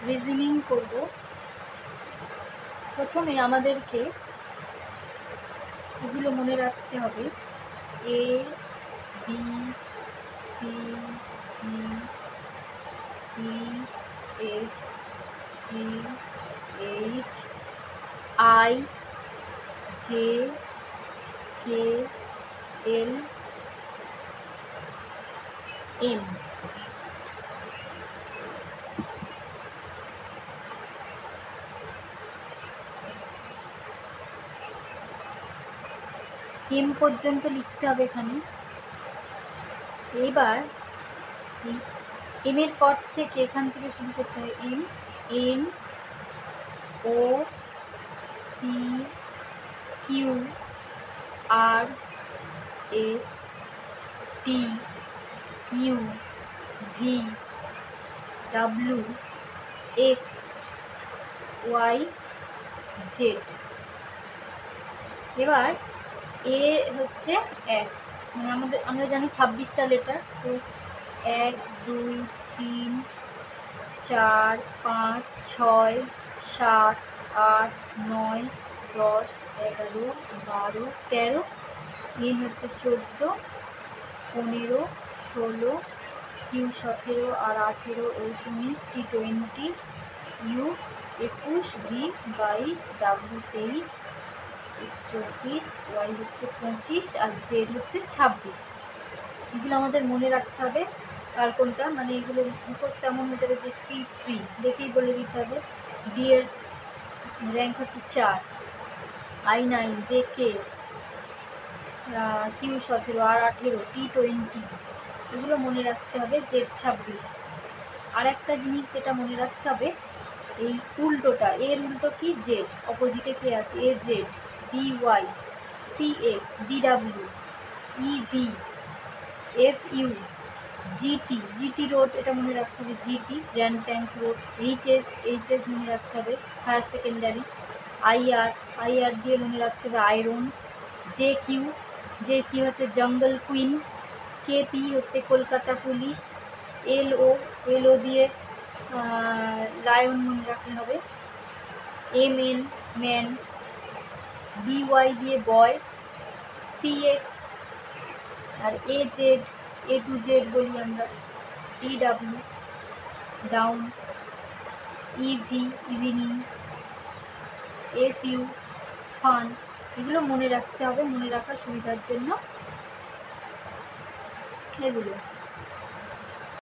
Reasoning করব। প্রথমে আমাদেরকে এগুলো মনে রাখতে হবে: A, B, C, D, E, F, G, H, I, J, K, L, M. M পর্যন্ত লিখতে হবে এখানে। এবার এম এর পর থেকে এখান থেকে শুরু করতে হবে। M, N, O, P, Q, R, S, T, U, V, W, X, Y, Z. এবার এ হচ্ছে 1, মানে আমরা জানি 26টা লেটার। তো 1, 2, 3, 4, 5, 6, 7, 8, 9, 10, 11, 12, 13। এন হচ্ছে 14, 15, 16, কিউ 17, আর 18, ও 19, T 20, U 21, V 22, W 23, X 24, Y হচ্ছে 25, আর জেড হচ্ছে 26। এগুলো আমাদের মনে রাখতে হবে কার কোনটা, মানে এগুলো মুখস্থ এমন হয়ে যাবে যে C3 দেখেই বলে দিতে হবে। ডি এর র্যাঙ্ক হচ্ছে 4, I9, JK, কিউ 17, আর 18, টি 20, এগুলো মনে রাখতে হবে। জেড 26। আর একটা জিনিস যেটা মনে রাখতে হবে, এই উল্টোটা, এর উল্টো কি? জেড। অপোজিটে কে আছে? A Z, B Y, C X, D W, E V, F U, GT, GT road, এটা মনে রাখতে হবে। GT grand trunk road. HS, HS মনে রাখতে হবে, হায়ার সেকেন্ডারি। আইআর, আইআর দিয়ে মনে রাখতে হবে iron. J Q, J Q হচ্ছে জঙ্গল কুইন। কেপি হচ্ছে কলকাতা পুলিশ। এলও, এলও দিয়ে লায়ন মনে রাখতে হবে। M N, man. বিওয়াই দিয়ে বয়। সিএক্স, আর A Z, A to Z বলি আমরা। DW, down. EV, evening. F U, fun. এগুলো মনে রাখতে হবে, মনে রাখার সুবিধার জন্য এগুলো।